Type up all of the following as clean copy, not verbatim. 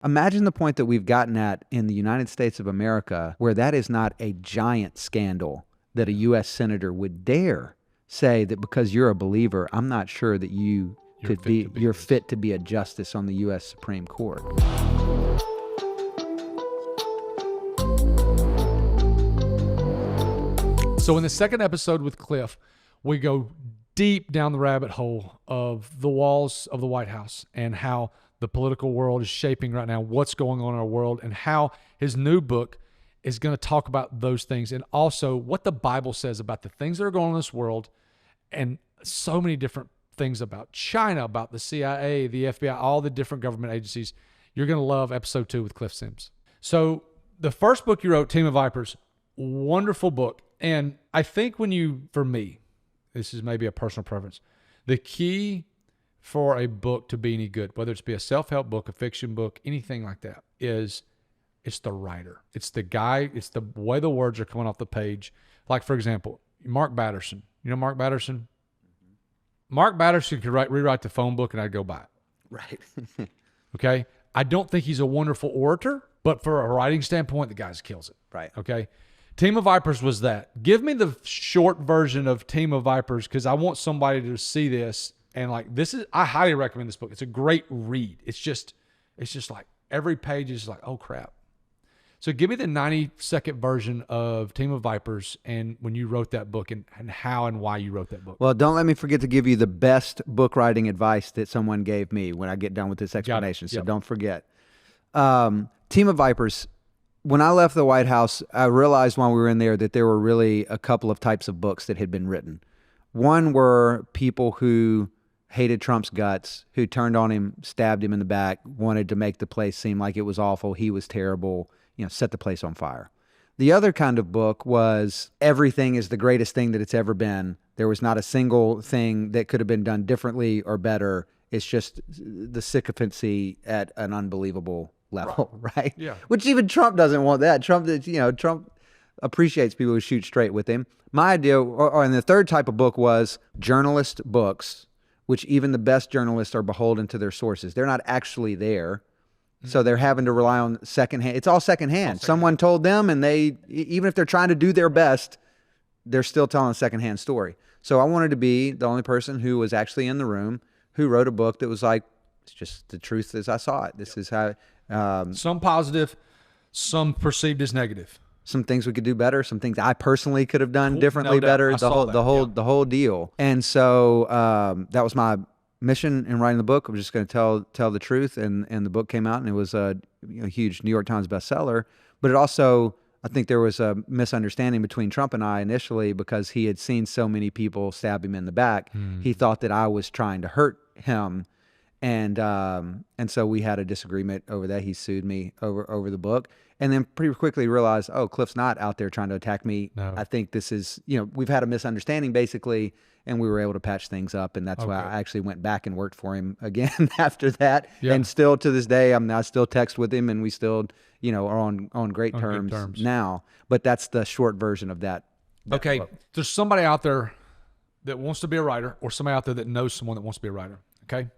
Imagine the point that we've gotten at in the United States of America, where that is not a giant scandal that a U.S. senator would dare say that because you're a believer, I'm not sure that you're fit to be a justice on the U.S. Supreme Court. So in the second episode with Cliff, we go deep down the rabbit hole of the walls of the White House and how the political world is shaping right now, what's going on in our world, and how his new book is going to talk about those things, and also what the Bible says about the things that are going on in this world, and so many different things about China, about the CIA, the FBI, all the different government agencies. You're going to love episode 2 with Cliff Sims. So the first book you wrote, Team of Vipers, wonderful book. And I think for me, this is maybe a personal preference, the key for a book to be any good, whether it's be a self-help book, a fiction book, anything like that, is it's the writer. It's the guy. It's the way the words are coming off the page. Like, for example, Mark Batterson. You know Mark Batterson? Mark Batterson could rewrite the phone book and I'd go buy it. Right. Okay? I don't think he's a wonderful orator, but for a writing standpoint, the guy kills it. Right. Okay? Team of Vipers was that. Give me the short version of Team of Vipers because I want somebody to see this. And I highly recommend this book. It's a great read. It's just like every page is like, oh crap. So give me the 90-second version of Team of Vipers and when you wrote that book and how and why you wrote that book. Well, don't let me forget to give you the best book writing advice that someone gave me when I get done with this explanation. So don't forget. Team of Vipers. When I left the White House, I realized while we were in there that there were really a couple of types of books that had been written. One were people who hated Trump's guts, who turned on him, stabbed him in the back, wanted to make the place seem like it was awful, he was terrible, set the place on fire. The other kind of book was everything is the greatest thing that it's ever been. There was not a single thing that could have been done differently or better. It's just the sycophancy at an unbelievable level, right? Yeah. Which even Trump doesn't want that. Trump appreciates people who shoot straight with him. My idea, and the third type of book was journalist books, which even the best journalists are beholden to their sources. They're not actually there. So they're having to rely on secondhand. It's all secondhand. Someone told them, and they, even if they're trying to do their best, they're still telling a secondhand story. So I wanted to be the only person who was actually in the room who wrote a book that was like, it's just the truth as I saw it. This is how. Some positive, some perceived as negative. Some things we could do better. Some things I personally could have done differently, better. The whole deal. And so that was my mission in writing the book. I was just going to tell the truth, and the book came out, and it was a huge New York Times bestseller. But it also, I think there was a misunderstanding between Trump and I initially because he had seen so many people stab him in the back. He thought that I was trying to hurt him, and so we had a disagreement over that. He sued me over the book, and then pretty quickly realized, oh, Cliff's not out there trying to attack me. No. I think this is, we've had a misunderstanding basically. And we were able to patch things up, and that's why I actually went back and worked for him again after that. Yeah. And still to this day, I still text with him, and we still, are on great terms now. But that's the short version of that okay, book. There's somebody out there that wants to be a writer, or somebody out there that knows someone that wants to be a writer. Okay,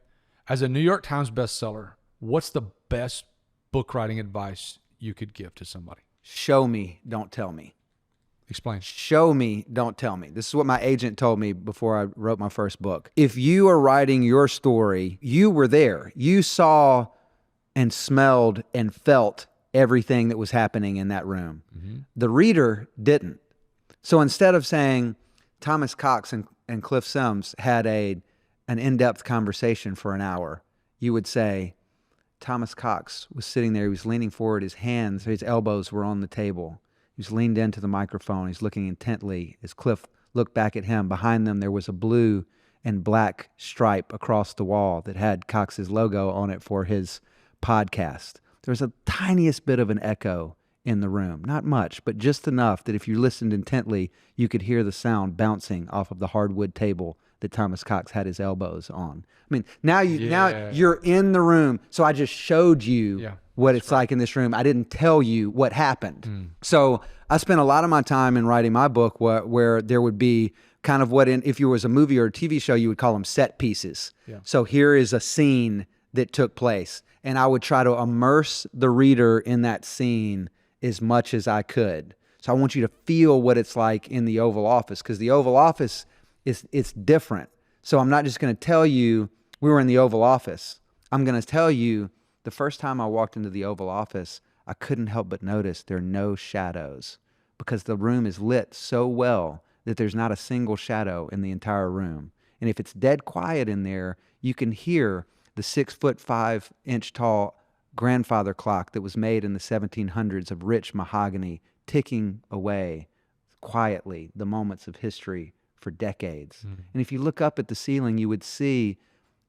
as a New York Times bestseller, what's the best book writing advice you could give to somebody? Show me, don't tell me. Explain. Show me, don't tell me. This is what my agent told me before I wrote my first book. If you are writing your story, you were there. You saw and smelled and felt everything that was happening in that room. Mm-hmm. The reader didn't. So instead of saying Thomas Cox and Cliff Sims had an in-depth conversation for an hour, you would say Thomas Cox was sitting there. He was leaning forward. His elbows were on the table. He was leaned into the microphone. He's looking intently as Cliff looked back at him. Behind them, there was a blue and black stripe across the wall that had Cox's logo on it for his podcast. There was a tiniest bit of an echo in the room. Not much, but just enough that if you listened intently, you could hear the sound bouncing off of the hardwood table that Thomas Cox had his elbows on. I mean, now you're in the room. So I just showed you what it's like in this room. I didn't tell you what happened. So I spent a lot of my time in writing my book where there would be kind of if you was a movie or a TV show, you would call them set pieces. Yeah. So here is a scene that took place. and I would try to immerse the reader in that scene as much as I could. So I want you to feel what it's like in the Oval Office, because the Oval Office it's different. So I'm not just going to tell you we were in the Oval Office. I'm going to tell you the first time I walked into the Oval Office, I couldn't help but notice there are no shadows, because the room is lit so well that there's not a single shadow in the entire room. And if it's dead quiet in there, you can hear the 6'5" tall grandfather clock that was made in the 1700s of rich mahogany ticking away quietly the moments of history for decades. And if you look up at the ceiling, you would see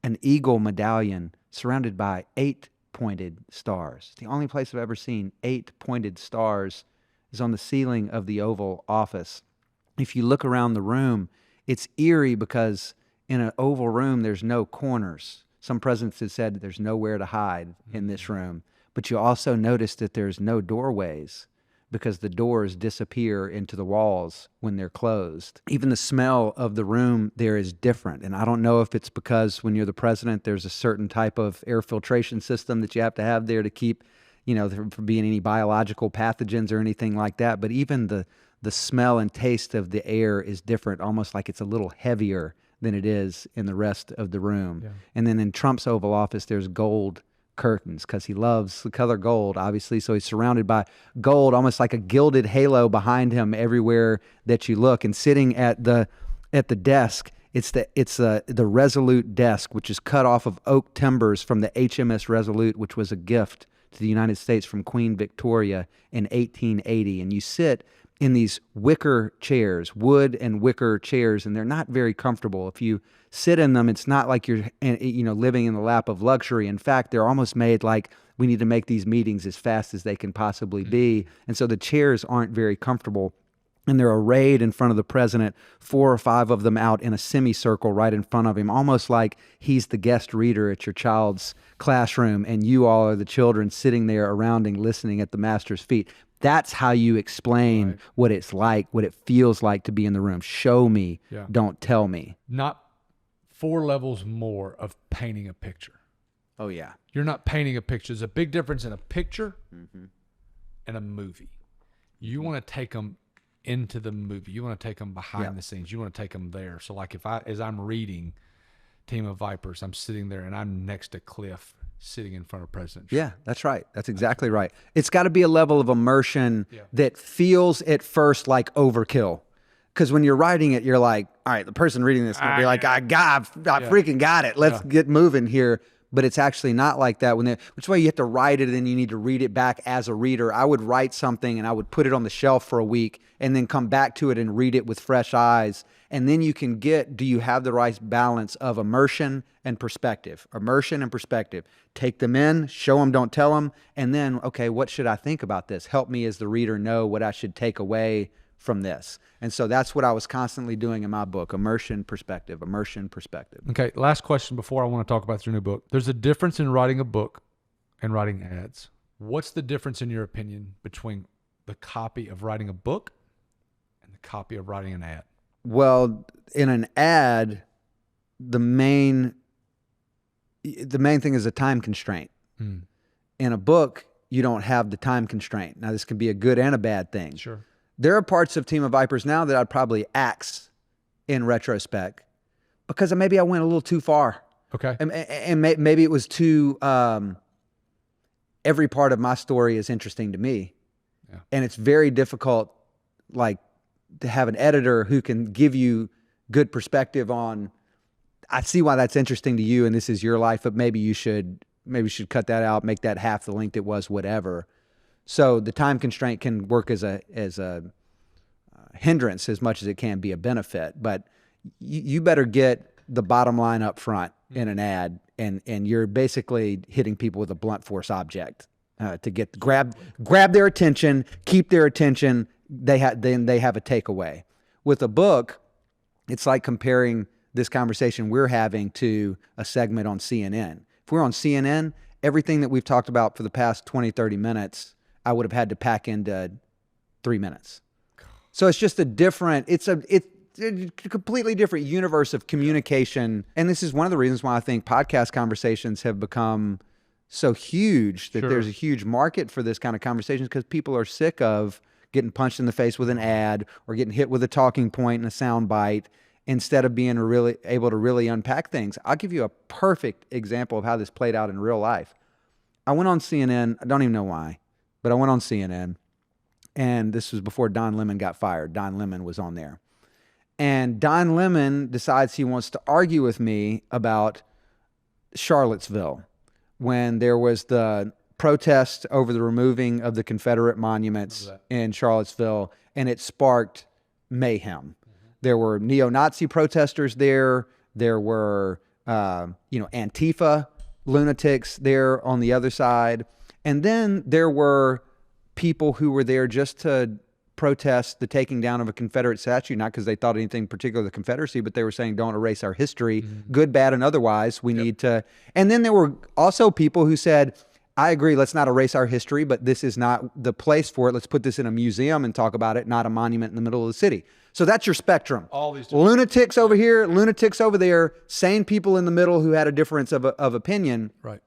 an eagle medallion surrounded by 8 pointed stars. The only place I've ever seen 8 pointed stars is on the ceiling of the Oval Office. If you look around the room, it's eerie because in an oval room, there's no corners. Some presidents have said there's nowhere to hide in this room. But you also notice that there's no doorways, because the doors disappear into the walls when they're closed. Even the smell of the room there is different. And I don't know if it's because when you're the president, there's a certain type of air filtration system that you have to have there to keep, from being any biological pathogens or anything like that. But even the smell and taste of the air is different, almost like it's a little heavier than it is in the rest of the room. Yeah. And then in Trump's Oval Office, there's gold curtains, because he loves the color gold, obviously. So he's surrounded by gold, almost like a gilded halo behind him everywhere that you look. And sitting at the desk, it's the Resolute desk, which is cut off of oak timbers from the HMS Resolute, which was a gift to the United States from Queen Victoria in 1880. And you sit in these wicker chairs, wood and wicker chairs, and they're not very comfortable. If you sit in them, it's not like you're living in the lap of luxury. In fact, they're almost made like we need to make these meetings as fast as they can possibly be. And so the chairs aren't very comfortable. And they're arrayed in front of the president, 4 or 5 of them out in a semicircle right in front of him, almost like he's the guest reader at your child's classroom, and you all are the children sitting there around and listening at the master's feet. That's how you explain what it's like, what it feels like to be in the room. Show me, don't tell me. Not 4 levels more of painting a picture. Oh, yeah. You're not painting a picture. There's a big difference in a picture and a movie. You want to take them into the movie. You want to take them behind the scenes. You want to take them there. So like as I'm reading Team of Vipers, I'm sitting there and I'm next to Cliff sitting in front of President Trump. Yeah, that's right. That's exactly right. It's got to be a level of immersion that feels at first like overkill. Because when you're writing it, you're like, all right, the person reading this is going to be like, I freaking got it. Let's get moving here. But it's actually not like that. Which is why you have to write it and then you need to read it back as a reader. I would write something and I would put it on the shelf for a week and then come back to it and read it with fresh eyes. And then you can do you have the right balance of immersion and perspective? Immersion and perspective. Take them in, show them, don't tell them. And then, okay, what should I think about this? Help me as the reader know what I should take away from this. And so that's what I was constantly doing in my book, immersion, perspective, immersion, perspective. Okay, last question before I want to talk about your new book. There's a difference in writing a book and writing ads. What's the difference, in your opinion, between the copy of writing a book and the copy of writing an ad? Well, in an ad, the main thing is a time constraint. In a book, you don't have the time constraint. Now, this can be a good and a bad thing. Sure. There are parts of Team of Vipers now that I'd probably axe in retrospect because maybe I went a little too far. Okay. And maybe it was too, every part of my story is interesting to me. Yeah. And it's very difficult, like, to have an editor who can give you good perspective on, I see why that's interesting to you and this is your life, but maybe you should cut that out, make that half the length it was, whatever. So the time constraint can work as a hindrance as much as it can be a benefit. But you better get the bottom line up front in an ad, and you're basically hitting people with a blunt force object to grab their attention, keep their attention. Then they have a takeaway. With a book, it's like comparing this conversation we're having to a segment on CNN. If we're on CNN, everything that we've talked about for the past 20, 30 minutes, I would have had to pack into 3 minutes. So it's just it's a completely different universe of communication. And this is one of the reasons why I think podcast conversations have become so huge that Sure. there's a huge market for this kind of conversation because people are sick of getting punched in the face with an ad or getting hit with a talking point and a sound bite instead of being really able to really unpack things. I'll give you a perfect example of how this played out in real life. I went on CNN. I don't even know why, but I went on CNN, and this was before Don Lemon got fired. Don Lemon was on there. And Don Lemon decides he wants to argue with me about Charlottesville when there was the protest over the removing of the Confederate monuments in Charlottesville, and it sparked mayhem. There were neo-Nazi protesters there. There were, Antifa lunatics there on the other side. And then there were people who were there just to protest the taking down of a Confederate statue, not because they thought anything particular of the Confederacy, but they were saying, don't erase our history, good, bad, and otherwise. We need to. And then there were also people who said, I agree, let's not erase our history, but this is not the place for it. Let's put this in a museum and talk about it, not a monument in the middle of the city. So that's your spectrum. All these lunatics over here, lunatics over there, sane people in the middle who had a difference of opinion. Right.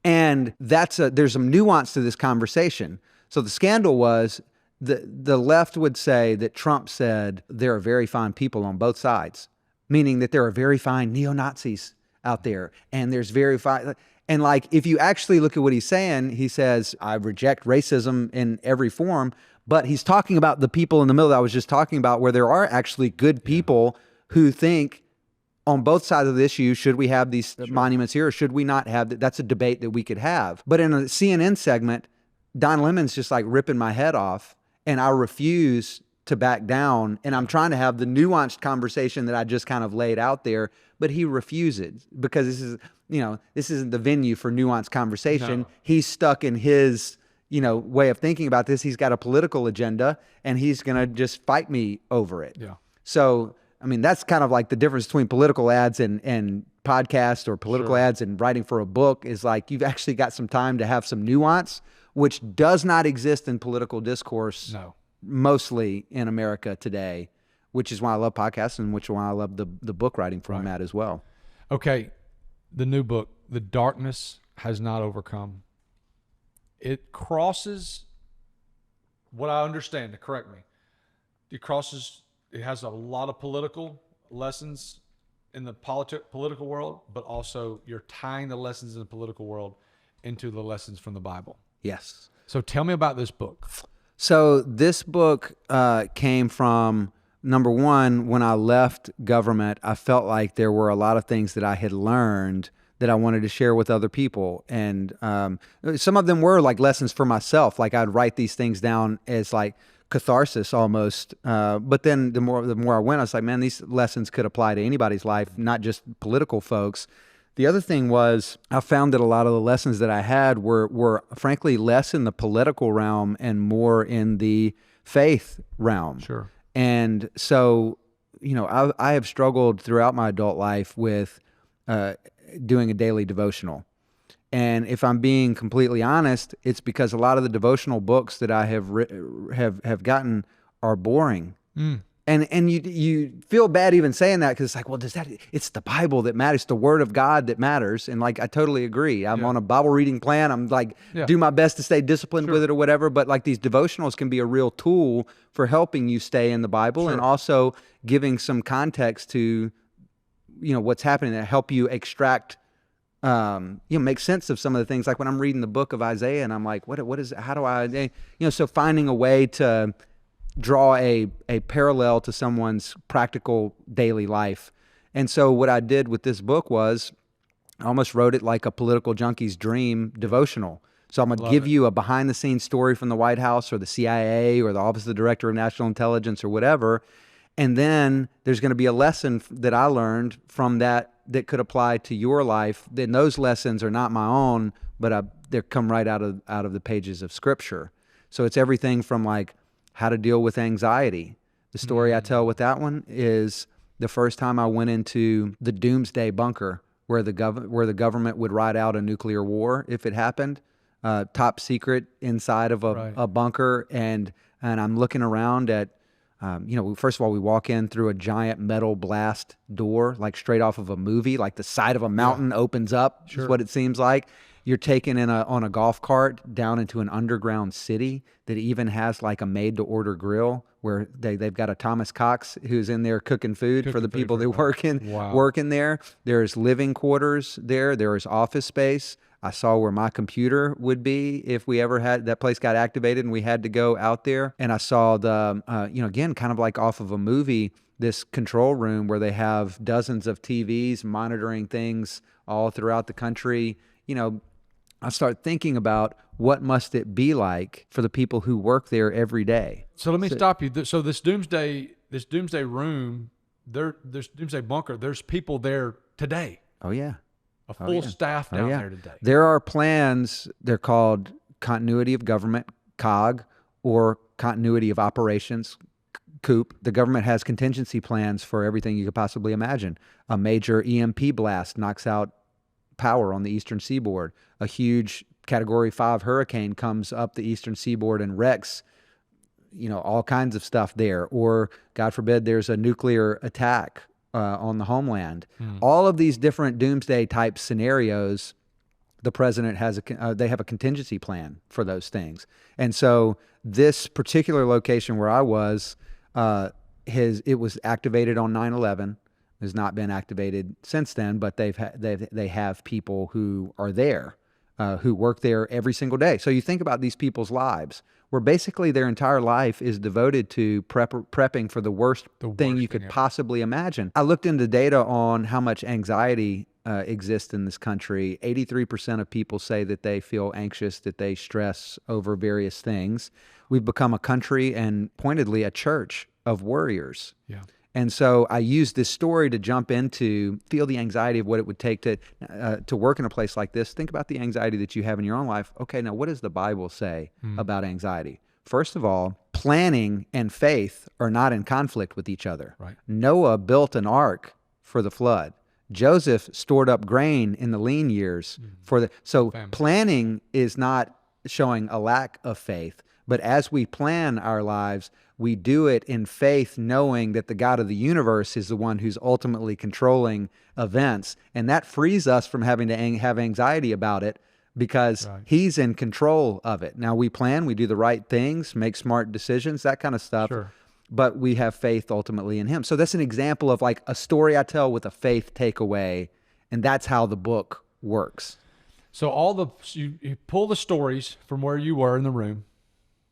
And there's some nuance to this conversation. So the scandal was the left would say that Trump said there are very fine people on both sides, meaning that there are very fine neo-Nazis out there, and there's very fine. And like, if you actually look at what he's saying, he says, I reject racism in every form, but he's talking about the people in the middle that I was just talking about, where there are actually good people who think on both sides of the issue, should we have these monuments here or should we not have? That's a debate that we could have. But in a CNN segment, Don Lemon's just like ripping my head off, and I refuse to back down. And I'm trying to have the nuanced conversation that I just kind of laid out there, but he refuses because this isn't the venue for nuanced conversation. No. He's stuck in his, way of thinking about this. He's got a political agenda, and he's going to just fight me over it. Yeah. So, I mean, that's kind of like the difference between political ads and podcasts or political ads and writing for a book is like, you've actually got some time to have some nuance, which does not exist in political discourse. No. Mostly in America today, which is why I love podcasts and which is why I love the book writing format as well. Okay. The new book, The Darkness Has Not Overcome. It crosses what I understand, to correct me. It has a lot of political lessons in the political world, but also you're tying the lessons in the political world into the lessons from the Bible. Yes. So tell me about this book. So this book came from, number one, when I left government, I felt like there were a lot of things that I had learned that I wanted to share with other people. And some of them were like lessons for myself. Like I'd write these things down as like catharsis almost. But then the more I went, I was like, man, these lessons could apply to anybody's life, not just political folks. The other thing was I found that a lot of the lessons that I had were frankly less in the political realm and more in the faith realm. Sure. And so, I have struggled throughout my adult life with doing a daily devotional. And if I'm being completely honest, it's because a lot of the devotional books that I have gotten are boring. Mm. And you feel bad even saying that because it's like, well, it's the Bible that matters, it's the Word of God that matters. And like, I totally agree. I'm on a Bible reading plan. I'm like, do my best to stay disciplined with it or whatever. But like these devotionals can be a real tool for helping you stay in the Bible and also giving some context to, what's happening that help you extract, make sense of some of the things. Like when I'm reading the book of Isaiah and I'm like, what is, how do I, so finding a way to draw a parallel to someone's practical daily life. And so what I did with this book was I almost wrote it like a political junkie's dream devotional. So I'm going to give you a behind the scenes story from the White House or the CIA or the Office of the Director of National Intelligence or whatever. And then there's going to be a lesson that I learned from that could apply to your life. Then those lessons are not my own, but they come right out of the pages of Scripture. So it's everything from like how to deal with anxiety. The story I tell with that one is the first time I went into the doomsday bunker where the government would ride out a nuclear war if it happened, top secret inside of a bunker. And I'm looking around at, first of all, we walk in through a giant metal blast door, like straight off of a movie, like the side of a mountain opens up, is what it seems like. You're taken on a golf cart down into an underground city that even has like a made-to-order grill where they've got a Thomas Cox who's in there cooking food for the people that working there. There's living quarters there. There is office space. I saw where my computer would be if we ever had that place got activated and we had to go out there. And I saw the, again, kind of like off of a movie, this control room where they have dozens of TVs monitoring things all throughout the country. I start thinking about what must it be like for the people who work there every day. So let me stop you. So this doomsday room, this doomsday bunker, there's people there today. Oh yeah. A full staff down there today. There are plans, they're called continuity of government, COG, or continuity of operations, COOP. The government has contingency plans for everything you could possibly imagine. A major EMP blast knocks out power on the eastern seaboard. A huge Category 5 hurricane comes up the eastern seaboard and wrecks, all kinds of stuff there. Or, God forbid, there's a nuclear attack on the homeland. All of these different doomsday type scenarios, the president has they have a contingency plan for those things. And so this particular location where I was, it was activated on 9/11. Has not been activated since then, but they have people who are there, who work there every single day. So you think about these people's lives, where basically their entire life is devoted to prepping for the worst thing you could possibly imagine. I looked into data on how much anxiety exists in this country. 83% of people say that they feel anxious, that they stress over various things. We've become a country and pointedly a church of worriers. Yeah. And so I used this story to jump into, feel the anxiety of what it would take to work in a place like this. Think about the anxiety that you have in your own life. Okay, now what does the Bible say about anxiety? First of all, planning and faith are not in conflict with each other. Right. Noah built an ark for the flood. Joseph stored up grain in the lean years so planning is not showing a lack of faith. But as we plan our lives, we do it in faith, knowing that the God of the universe is the one who's ultimately controlling events. And that frees us from having to have anxiety about it because he's in control of it. Now, we plan, we do the right things, make smart decisions, that kind of stuff. Sure. But we have faith ultimately in him. So that's an example of like a story I tell with a faith takeaway. And that's how the book works. So you pull the stories from where you were in the room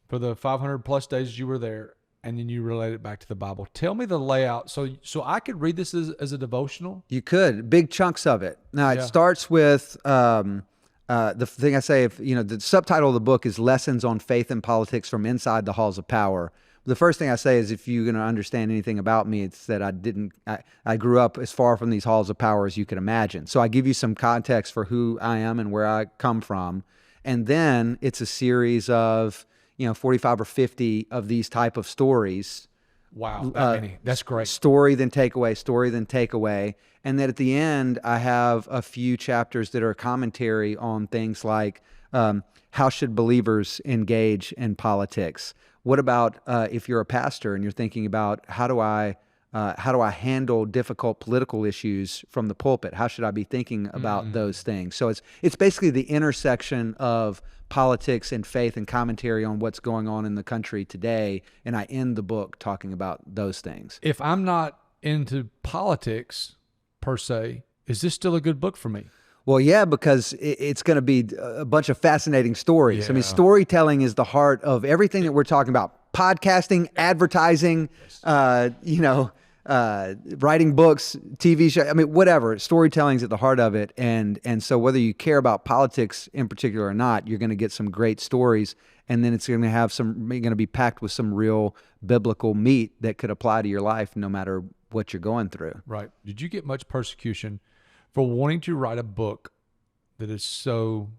for the 500 plus days you were there, and then you relate it back to the Bible. Tell me the layout. So I could read this as a devotional? You could, big chunks of it. Now, it starts with the thing I say, the subtitle of the book is Lessons on Faith and Politics from Inside the Halls of Power. The first thing I say is if you're going to understand anything about me, it's that I grew up as far from these halls of power as you could imagine. So I give you some context for who I am and where I come from. And then it's a series of 45 or 50 of these type of stories. Wow, that many. That's great. Story, then takeaway. And then at the end, I have a few chapters that are a commentary on things like how should believers engage in politics? What about if you're a pastor and you're thinking about how do I handle difficult political issues from the pulpit? How should I be thinking about those things? So it's basically the intersection of politics and faith and commentary on what's going on in the country today. And I end the book talking about those things. If I'm not into politics per se, is this still a good book for me? Well, yeah, because it's going to be a bunch of fascinating stories. I mean, storytelling is the heart of everything that we're talking about. Podcasting, advertising, writing books, TV show. I mean, whatever. Storytelling is at the heart of it. And so whether you care about politics in particular or not, you're going to get some great stories. And then it's going to be packed with some real biblical meat that could apply to your life no matter what you're going through. Right. Did you get much persecution for wanting to write a book that is so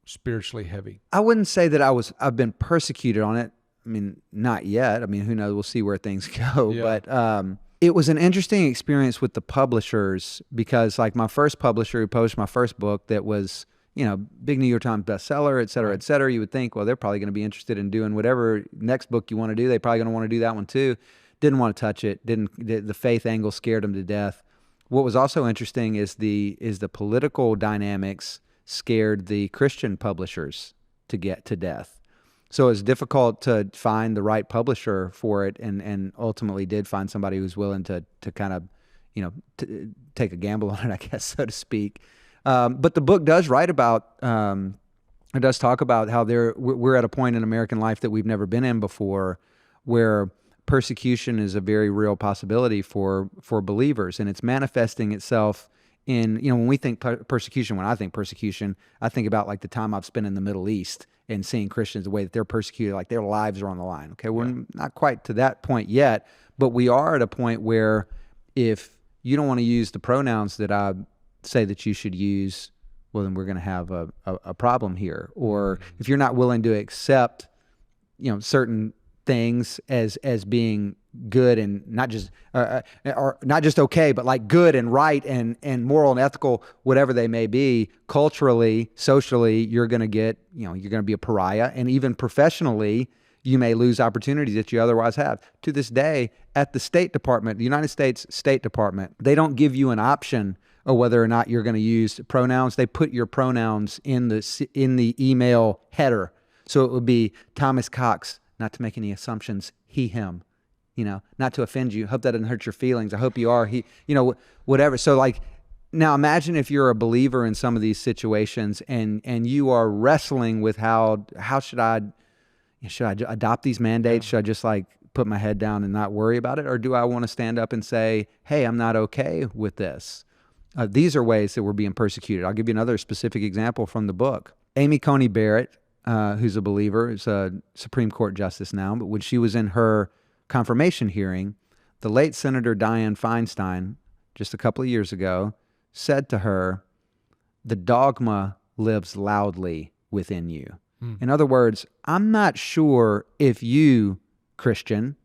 spiritually heavy? I wouldn't say that I've been persecuted on it. I mean, not yet. I mean, who knows? We'll see where things go. Yeah. But it was an interesting experience with the publishers because like my first publisher who published my first book that was, big New York Times bestseller, et cetera, et cetera. You would think, well, they're probably going to be interested in doing whatever next book you want to do. They're probably going to want to do that one too. Didn't want to touch it. The faith angle scared them to death. What was also interesting is the political dynamics scared the Christian publishers to get to death. So it's difficult to find the right publisher for it, and ultimately did find somebody who's willing to kind of, take a gamble on it, I guess, so to speak. But the book does write about, it does talk about how we're at a point in American life that we've never been in before, where persecution is a very real possibility for believers, and it's manifesting itself in, when we think persecution, when I think persecution, I think about like the time I've spent in the Middle East and seeing Christians, the way that they're persecuted, like their lives are on the line. Okay, we're not quite to that point yet, but we are at a point where if you don't want to use the pronouns that I say that you should use, well, then we're going to have a problem here. Or if you're not willing to accept, certain things as being good and not just or not just okay, but like good and right and moral and ethical, whatever they may be, culturally, socially, you're going to get, you're going to be a pariah, and even professionally, you may lose opportunities that you otherwise have. To this day, at the State Department, the United States State Department, they don't give you an option of whether or not you're going to use pronouns. They put your pronouns in the email header. So it would be Thomas Cox, not to make any assumptions, he, him, not to offend you. Hope that doesn't hurt your feelings. I hope you are, he, whatever. So like, now imagine if you're a believer in some of these situations and you are wrestling with how should I adopt these mandates? Should I just like put my head down and not worry about it? Or do I want to stand up and say, hey, I'm not okay with this? These are ways that we're being persecuted. I'll give you another specific example from the book. Amy Coney Barrett, who's a believer, is a Supreme Court justice now, but when she was in her confirmation hearing, the late Senator Dianne Feinstein, just a couple of years ago, said to her, the dogma lives loudly within you. In other words, I'm not sure if you, Christian,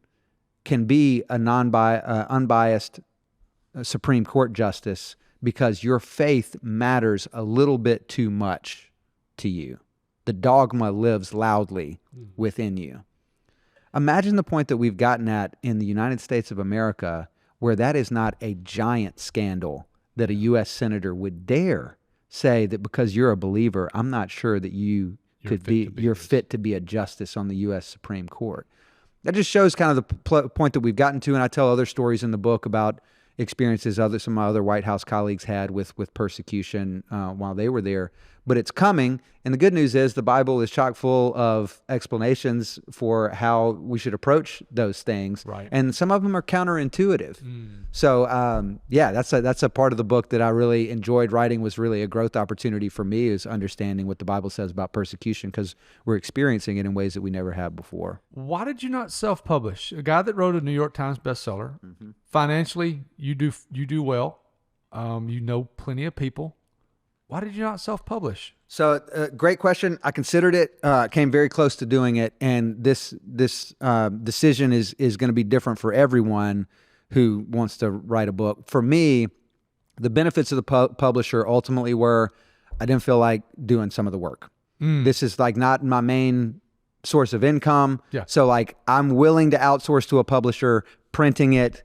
can be a unbiased Supreme Court justice because your faith matters a little bit too much to you. The dogma lives loudly within you. Imagine the point that we've gotten at in the United States of America, where that is not a giant scandal that a U.S. senator would dare say that because you're a believer, I'm not sure that you're fit to be a justice on the U.S. Supreme Court. That just shows kind of the point that we've gotten to, and I tell other stories in the book about experiences some of my other White House colleagues had with persecution while they were there. But it's coming, and the good news is the Bible is chock full of explanations for how we should approach those things, right? And some of them are counterintuitive. So that's a part of the book that I really enjoyed writing. Was really a growth opportunity for me, is understanding what the Bible says about persecution, because we're experiencing it in ways that we never have before. Why did you not self-publish? A guy that wrote a New York Times bestseller, financially you do well, plenty of people. Why did you not self-publish? So, great question. I considered it, came very close to doing it, and this decision is going to be different for everyone who wants to write a book. For me, the benefits of the publisher ultimately were I didn't feel like doing some of the work. This is like not my main source of income. Yeah. So like I'm willing to outsource to a publisher, printing it,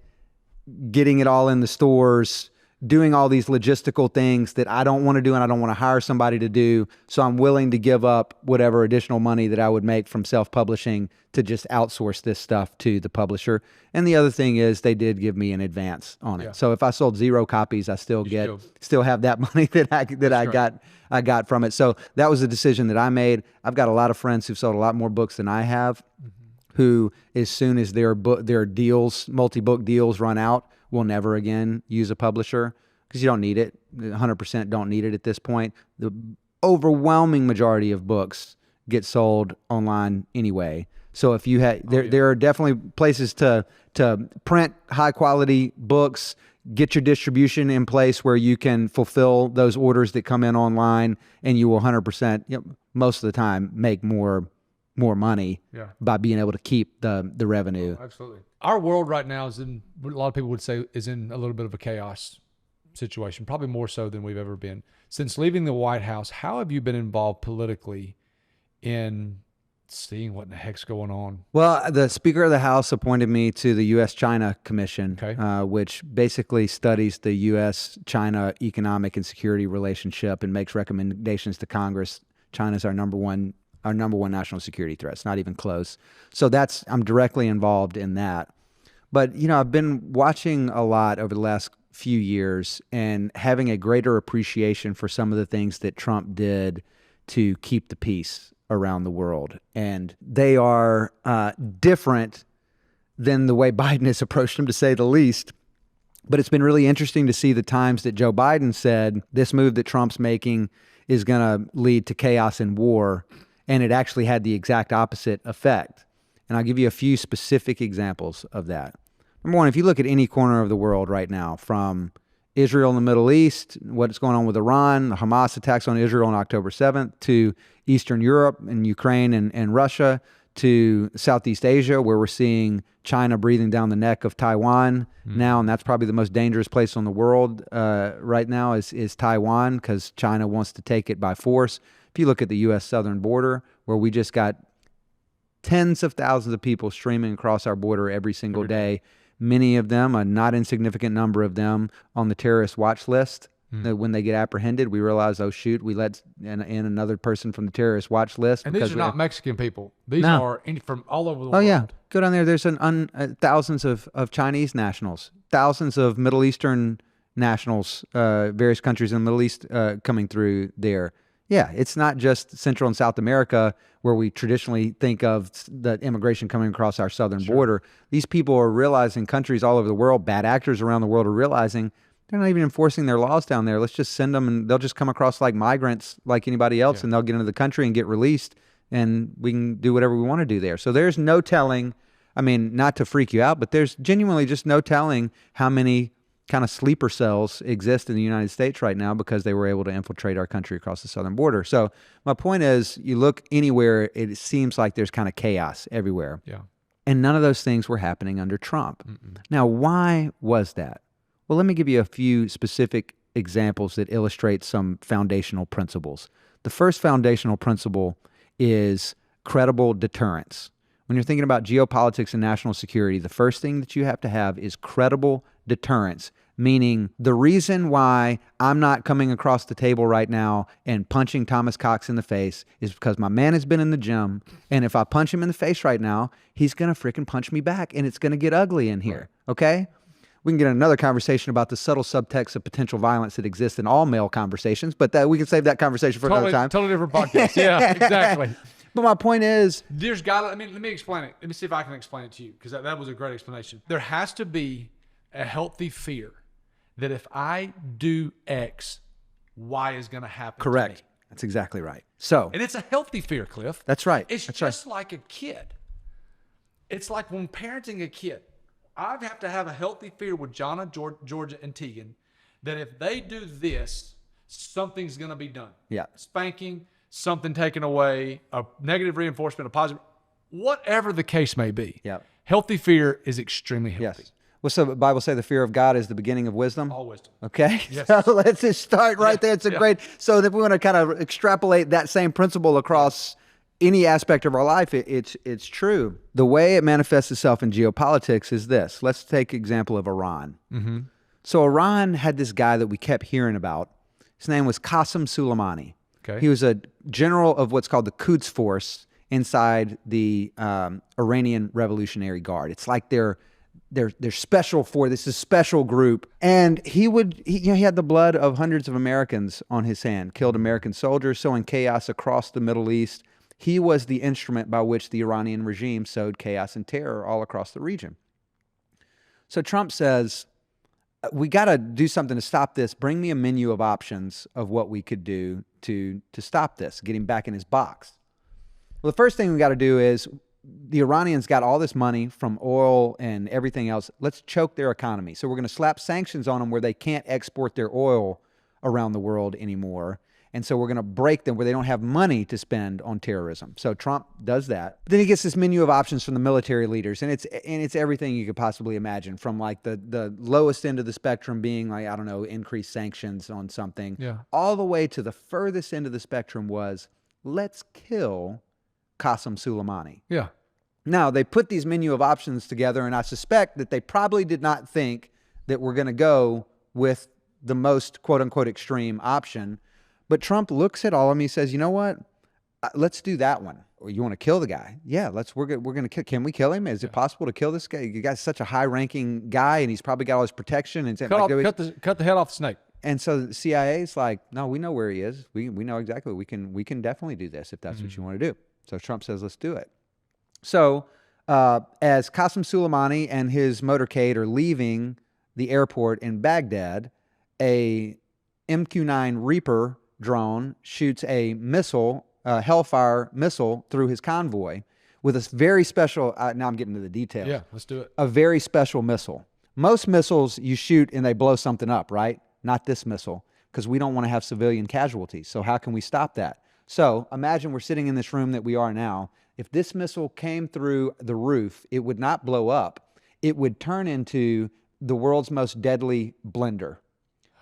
getting it all in the stores, doing all these logistical things that I don't want to do and I don't want to hire somebody to do. So I'm willing to give up whatever additional money that I would make from self-publishing to just outsource this stuff to the publisher. And the other thing is they did give me an advance on it. Yeah. So if I sold 0 copies, I still have that money that I got from it. So that was a decision that I made. I've got a lot of friends who've sold a lot more books than I have, who as soon as their deals, multi-book deals run out, will never again use a publisher because you don't need it. 100% don't need it at this point. The overwhelming majority of books get sold online anyway. So if you had, there are definitely places to print high quality books, get your distribution in place where you can fulfill those orders that come in online, and you will 100%, most of the time, make more money by being able to keep the revenue. Oh, absolutely. Our world right now is in, a lot of people would say, is in a little bit of a chaos situation, probably more so than we've ever been. Since leaving the White House, how have you been involved politically in seeing what in the heck's going on. Well, the Speaker of the House appointed me to the U.S.-China Commission, Okay. which basically studies the U.S.-China economic and security relationship and makes recommendations to Congress. China's our number one national security threat. It's not even close. So I'm directly involved in that. But, I've been watching a lot over the last few years and having a greater appreciation for some of the things that Trump did to keep the peace around the world. And they are different than the way Biden has approached them, to say the least. But it's been really interesting to see the times that Joe Biden said this move that Trump's making is going to lead to chaos and war. And it actually had the exact opposite effect. And I'll give you a few specific examples of that. Number one, if you look at any corner of the world right now, from Israel in the Middle East, what's going on with Iran, the Hamas attacks on Israel on October 7th, to Eastern Europe and Ukraine and Russia, to Southeast Asia, where we're seeing China breathing down the neck of Taiwan now, and that's probably the most dangerous place in the world right now is Taiwan, because China wants to take it by force. If you look at the U.S. southern border, where we just got tens of thousands of people streaming across our border every single day, many of them, a not insignificant number of them, on the terrorist watch list. When they get apprehended, we realize, oh, shoot, we let in another person from the terrorist watch list. And these are not Mexican people. These are from all over the world. Oh, yeah. Go down there. There's thousands of Chinese nationals, thousands of Middle Eastern nationals, various countries in the Middle East coming through there. Yeah, it's not just Central and South America where we traditionally think of the immigration coming across our southern border. These people are realizing, countries all over the world, bad actors around the world are realizing they're not even enforcing their laws down there. Let's just send them, and they'll just come across like migrants like anybody else, and they'll get into the country and get released, and we can do whatever we want to do there. So there's no telling, I mean, not to freak you out, but there's genuinely just no telling how many kind of sleeper cells exist in the United States right now because they were able to infiltrate our country across the southern border. So my point is, you look anywhere, it seems like there's kind of chaos everywhere. Yeah. And none of those things were happening under Trump. Now, why was that? Well, let me give you a few specific examples that illustrate some foundational principles. The first foundational principle is credible deterrence. When you're thinking about geopolitics and national security, the first thing that you have to have is credible deterrence, meaning the reason why I'm not coming across the table right now and punching Thomas Cox in the face is because my man has been in the gym, and if I punch him in the face right now, he's going to freaking punch me back, and it's going to get ugly in here, okay? We can get another conversation about the subtle subtext of potential violence that exists in all male conversations, but we can save that conversation for another time. Totally different podcast. Yeah, exactly. But my point is, There's let me explain it. Let me see if I can explain it to you, because that was a great explanation. There has to be a healthy fear that if I do X, Y is going to happen. correct. To me. That's exactly right. So, And it's a healthy fear, Cliff. that's right. It's That's just like a kid. It's like when parenting a kid. I have to have a healthy fear with Jonna, Georgia, and Tegan that if they do this, something's going to be done. Yeah. Spanking, something taken away, a negative reinforcement, a positive, whatever the case may be. Yeah. Healthy fear is extremely healthy. Yes. What's the Bible say? The fear of God is the beginning of wisdom. All wisdom. Okay. Yes. So let's just start right there. It's a great. So if we want to kind of extrapolate that same principle across any aspect of our life, it's true. The way it manifests itself in geopolitics is this. Let's take example of Iran. So Iran had this guy that we kept hearing about. His name was Qasem Soleimani. Okay. He was a general of what's called the Quds Force inside the Iranian Revolutionary Guard. It's like they're special for this is special group. And he had the blood of hundreds of Americans on his hand, killed American soldiers, sowing chaos across the Middle East. He was the instrument by which the Iranian regime sowed chaos and terror all across the region. So Trump says, we got to do something to stop this. Bring me a menu of options of what we could do to stop this, get him back in his box. Well, the first thing we got to do is, the Iranians got all this money from oil and everything else. Let's choke their economy. So we're going to slap sanctions on them where they can't export their oil around the world anymore. And so we're going to break them where they don't have money to spend on terrorism. So Trump does that. But then he gets this menu of options from the military leaders, and it's everything you could possibly imagine, from like the lowest end of the spectrum being like, I don't know, increased sanctions on something, all the way to the furthest end of the spectrum was, let's kill Qasem Soleimani. Yeah. Now, they put these menu of options together, and I suspect that they probably did not think that we're going to go with the most quote-unquote extreme option. But Trump looks at all of them. He says, you know what? Let's do that one. Or you want to kill the guy? Yeah, we're going to kill. Can we kill him? Is it possible to kill this guy? You got such a high-ranking guy, and he's probably got all his protection. And cut the head off the snake. And so the CIA is like, no, we know where he is. We know exactly. We can definitely do this if that's what you want to do. So Trump says, let's do it. So as Qasem Soleimani and his motorcade are leaving the airport in Baghdad, a MQ-9 Reaper drone shoots a missile, Hellfire missile, through his convoy with a very special, now I'm getting into the details. Yeah, let's do it. A very special missile. Most missiles you shoot and they blow something up, right? Not this missile, because we don't want to have civilian casualties. So how can we stop that? So imagine we're sitting in this room that we are now. If this missile came through the roof, it would not blow up. It would turn into the world's most deadly blender,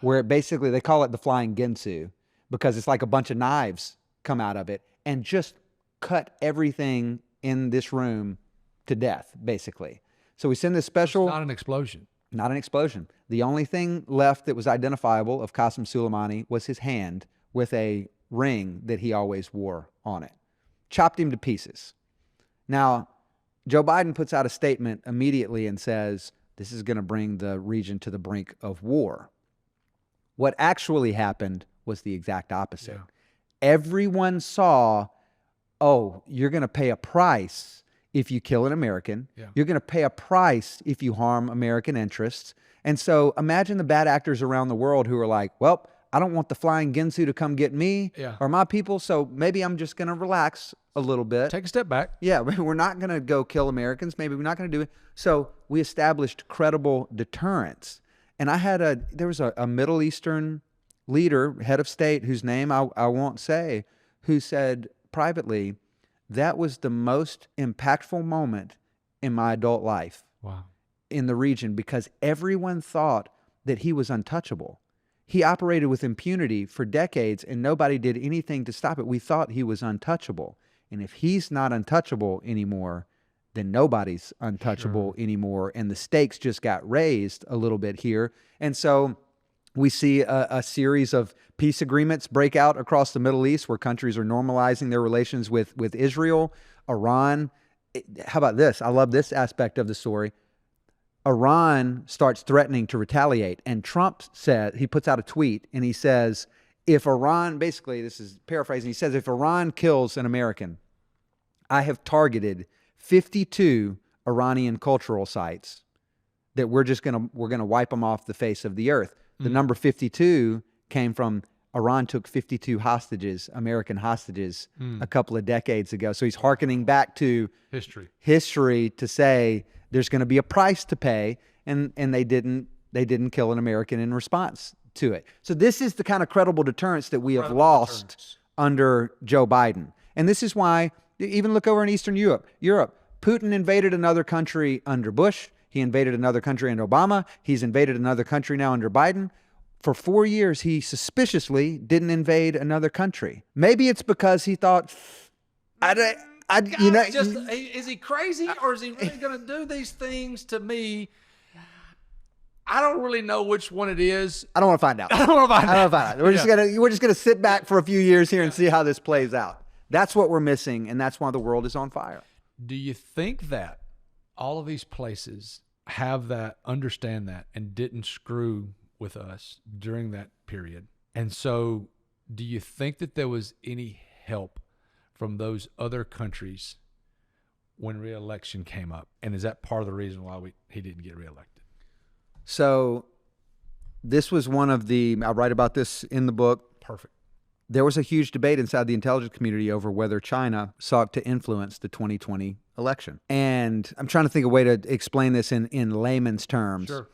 where it basically, they call it the flying Ginsu, because it's like a bunch of knives come out of it and just cut everything in this room to death, basically. So we send this special... It's not an explosion. Not an explosion. The only thing left that was identifiable of Qasem Soleimani was his hand with a ring that he always wore on it. Chopped him to pieces. Now, Joe Biden puts out a statement immediately and says, this is going to bring the region to the brink of war. What actually happened was the exact opposite. Yeah. Everyone saw, oh, you're going to pay a price if you kill an American. Yeah. You're going to pay a price if you harm American interests. And so imagine the bad actors around the world who are like, well, I don't want the flying Ginsu to come get me or my people, so maybe I'm just going to relax a little bit. Take a step back. Yeah, we're not going to go kill Americans. Maybe we're not going to do it. So we established credible deterrence. And there was a Middle Eastern leader, head of state, whose name I won't say, who said privately, that was the most impactful moment in my adult life. Wow. In the region, because everyone thought that he was untouchable. He operated with impunity for decades and nobody did anything to stop it. We thought he was untouchable. And if he's not untouchable anymore, then nobody's untouchable anymore. And the stakes just got raised a little bit here. And so we see a series of peace agreements break out across the Middle East where countries are normalizing their relations with Israel, Iran. How about this? I love this aspect of the story. Iran starts threatening to retaliate. And Trump said, he puts out a tweet and he says, if Iran, basically, this is paraphrasing, he says, if Iran kills an American, I have targeted 52 Iranian cultural sites that we're going to wipe them off the face of the earth. The number 52 came from Iran took 52 hostages, American hostages, a couple of decades ago. So he's hearkening back to history to say there's going to be a price to pay, and they didn't kill an American in response to it. So this is the kind of credible deterrence that we have lost under Joe Biden. And this is why, even look over in Eastern Europe. Putin invaded another country under Bush. He invaded another country under Obama. He's invaded another country now under Biden. For 4 years, he suspiciously didn't invade another country. Maybe it's because he thought, is he crazy or is he really going to do these things to me? I don't really know which one it is. I don't want to find out. We're just gonna sit back for a few years here and see how this plays out. That's what we're missing, and that's why the world is on fire. Do you think that all of these places have that, understand that, and didn't screw with us during that period? And so do you think that there was any help from those other countries when re-election came up? And is that part of the reason why he didn't get reelected? So this was one of the, I write about this in the book. Perfect. There was a huge debate inside the intelligence community over whether China sought to influence the 2020 election. And I'm trying to think of a way to explain this in layman's terms. Sure.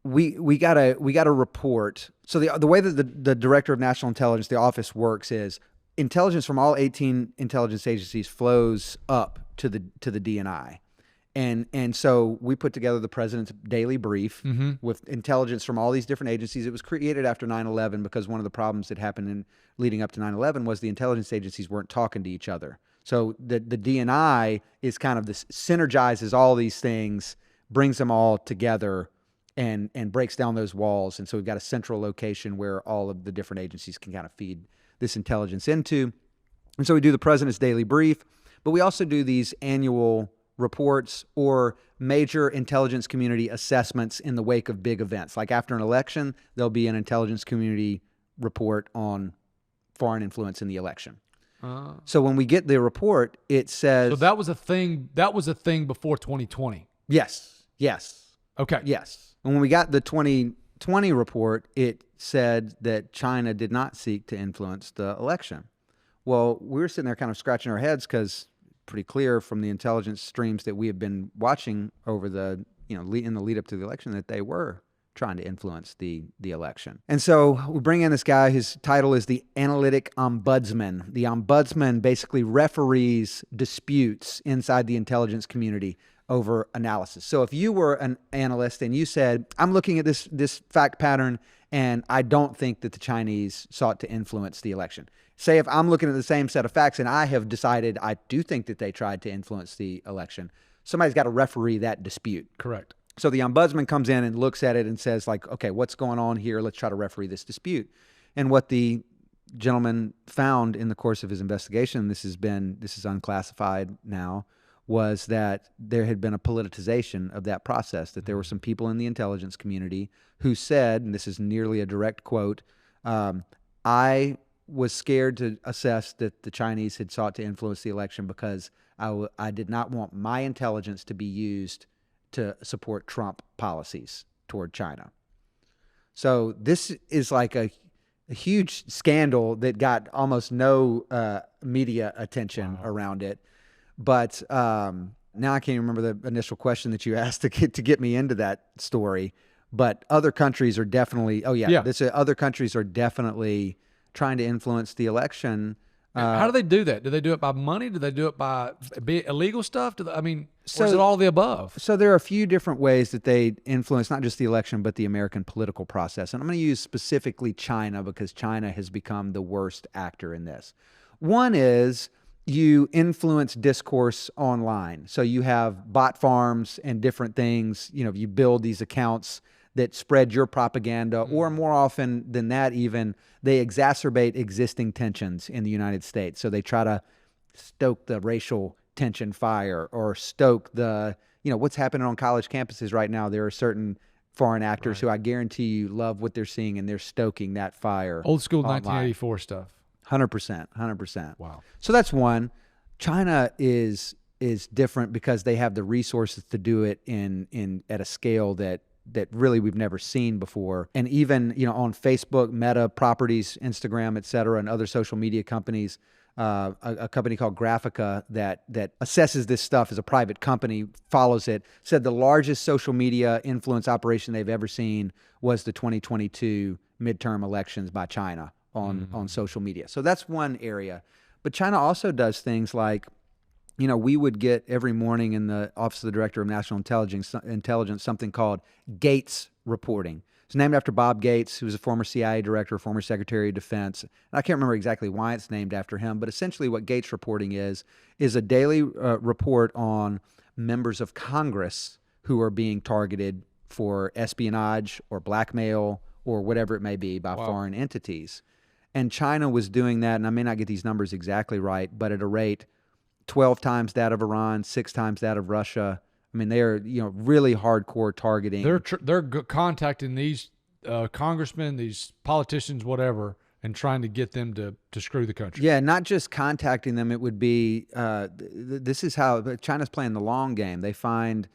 We got a report. So the way that the Director of National Intelligence, the office, works is intelligence from all 18 intelligence agencies flows up to the DNI. And so we put together the president's daily brief with intelligence from all these different agencies. It was created after 9/11 because one of the problems that happened in leading up to 9/11 was the intelligence agencies weren't talking to each other. So the DNI is kind of this, synergizes all these things, brings them all together, and breaks down those walls. And so we've got a central location where all of the different agencies can kind of feed this intelligence into. And so we do the President's Daily Brief, but we also do these annual reports or major intelligence community assessments in the wake of big events. Like after an election, there'll be an intelligence community report on foreign influence in the election. So when we get the report, it says... So that was a thing. That was a thing before 2020. Yes. Okay. Yes. And when we got the 2020 report, it said that China did not seek to influence the election. Well, we were sitting there kind of scratching our heads because pretty clear from the intelligence streams that we have been watching over the, in the lead up to the election that they were trying to influence the election. And so we bring in this guy, his title is the Analytic Ombudsman. The Ombudsman basically referees disputes inside the intelligence community over analysis. So if you were an analyst and you said, I'm looking at this fact pattern and I don't think that the Chinese sought to influence the election. Say if I'm looking at the same set of facts and I have decided I do think that they tried to influence the election, somebody's got to referee that dispute. Correct. So the ombudsman comes in and looks at it and says, like, okay, what's going on here? Let's try to referee this dispute. And what the gentleman found in the course of his investigation, this is unclassified now, was that there had been a politicization of that process, that there were some people in the intelligence community who said, and this is nearly a direct quote, I was scared to assess that the Chinese had sought to influence the election because I did not want my intelligence to be used to support Trump policies toward China. So this is like a huge scandal that got almost no media attention around it. But now I can't remember the initial question that you asked to get me into that story. But other countries are definitely, other countries are definitely trying to influence the election. How do they do that? Do they do it by money? Do they do it by illegal stuff? Or is it all the above? So there are a few different ways that they influence not just the election, but the American political process. And I'm going to use specifically China because China has become the worst actor in this. One is you influence discourse online. So you have bot farms and different things. You build these accounts that spread your propaganda, or more often than that even, they exacerbate existing tensions in the United States. So they try to stoke the racial tension fire or stoke the, what's happening on college campuses right now. There are certain foreign actors who I guarantee you love what they're seeing and they're stoking that fire. Old school online. 1984 stuff. 100%. Wow. So that's one. China is different because they have the resources to do it in at a scale that really we've never seen before. And even, on Facebook, Meta, properties, Instagram, et cetera, and other social media companies, a company called Graphica that assesses this stuff as a private company, follows it, said the largest social media influence operation they've ever seen was the 2022 midterm elections by China on social media. So that's one area. But China also does things like, we would get every morning in the Office of the Director of National Intelligence something called Gates reporting. It's named after Bob Gates, who was a former CIA director, former Secretary of Defense. And I can't remember exactly why it's named after him, but essentially what Gates reporting is a daily report on members of Congress who are being targeted for espionage or blackmail or whatever it may be by foreign entities. And China was doing that, and I may not get these numbers exactly right, but at a rate 12 times that of Iran, 6 times that of Russia. They are, really hardcore targeting. They're contacting these congressmen, these politicians, whatever, and trying to get them to screw the country. Yeah, not just contacting them. It would be, this is how China's playing the long game. They find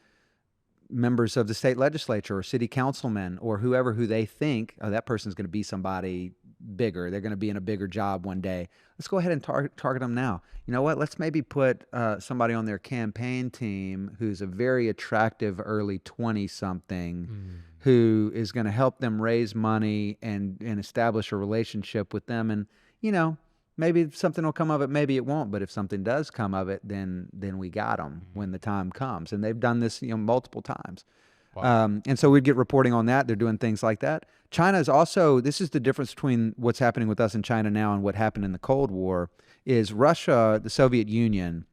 members of the state legislature or city councilmen or whoever who they think, that person's going to be somebody bigger. They're going to be in a bigger job one day. Let's go ahead and target them now. You know what? Let's maybe put somebody on their campaign team who's a very attractive early 20-something who is going to help them raise money and establish a relationship with them. And, maybe something will come of it, maybe it won't. But if something does come of it, then we got them when the time comes. And they've done this, multiple times. Wow. And so we'd get reporting on that. They're doing things like that. China is also, this is the difference between what's happening with us in China now and what happened in the Cold War, is Russia, the Soviet Union,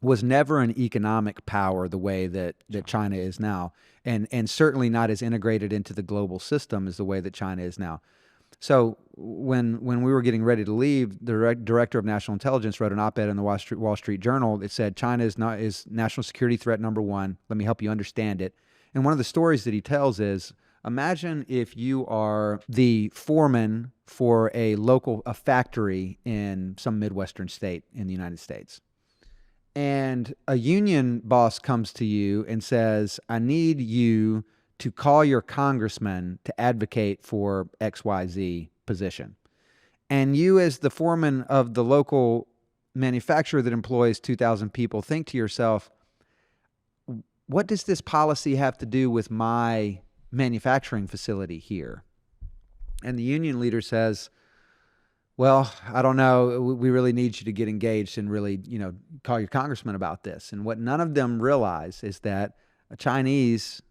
was never an economic power the way that China is now, and certainly not as integrated into the global system as the way that China is now. So when we were getting ready to leave, the director of national intelligence wrote an op-ed in the Wall Street Journal that said China is national security threat number one. Let me help you understand it. And one of the stories that he tells is, imagine if you are the foreman for a factory in some Midwestern state in the United States. And a union boss comes to you and says, I need you to call your congressman to advocate for XYZ position. And you, as the foreman of the local manufacturer that employs 2,000 people, think to yourself, what does this policy have to do with my manufacturing facility here? And the union leader says, well, I don't know. We really need you to get engaged and really, call your congressman about this. And what none of them realize is that a Chinese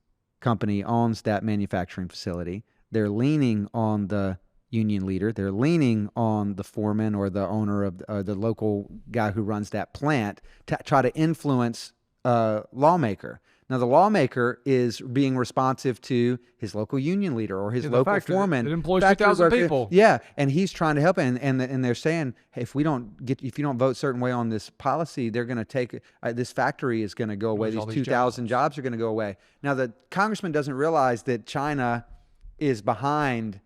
company owns that manufacturing facility. They're leaning on the union leader. They're leaning on the foreman or the owner of the local guy who runs that plant to try to influence a lawmaker. Now, the lawmaker is being responsive to his local union leader or his local foreman. It employs 2,000 people. Yeah, and he's trying to help, and they're saying, hey, if you don't vote a certain way on this policy, they're going to take this factory is going to go away. These 2,000 jobs are going to go away. Now, the congressman doesn't realize that China is behind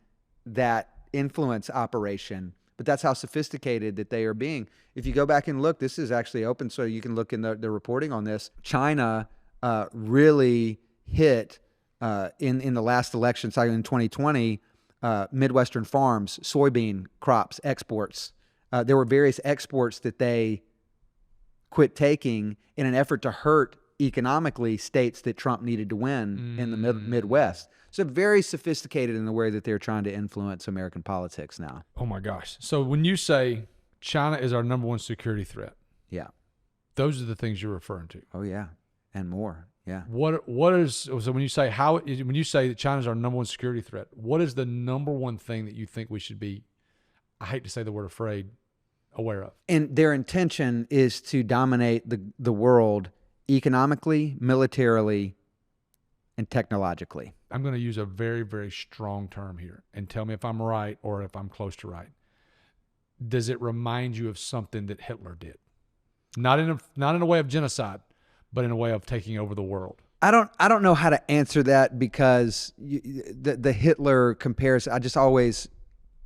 that influence operation. But that's how sophisticated that they are being. If you go back and look, this is actually open, so you can look in the reporting on this. China really hit in the last election cycle in 2020, Midwestern farms, soybean crops, exports. There were various exports that they quit taking in an effort to hurt economically states that Trump needed to win in the Midwest. So very sophisticated in the way that they're trying to influence American politics now. Oh my gosh. So when you say China is our number one security threat, yeah, those are the things you're referring to. Oh yeah, and more. Yeah. What is, so when you say that China is our number one security threat, what is the number one thing that you think we should be, I hate to say the word afraid, aware of? And their intention is to dominate the world economically, militarily, and technologically. I'm going to use a very, very strong term here and tell me if I'm right or if I'm close to right. Does it remind you of something that Hitler did? Not in a way of genocide, but in a way of taking over the world. I don't know how to answer that because the Hitler comparison, I just always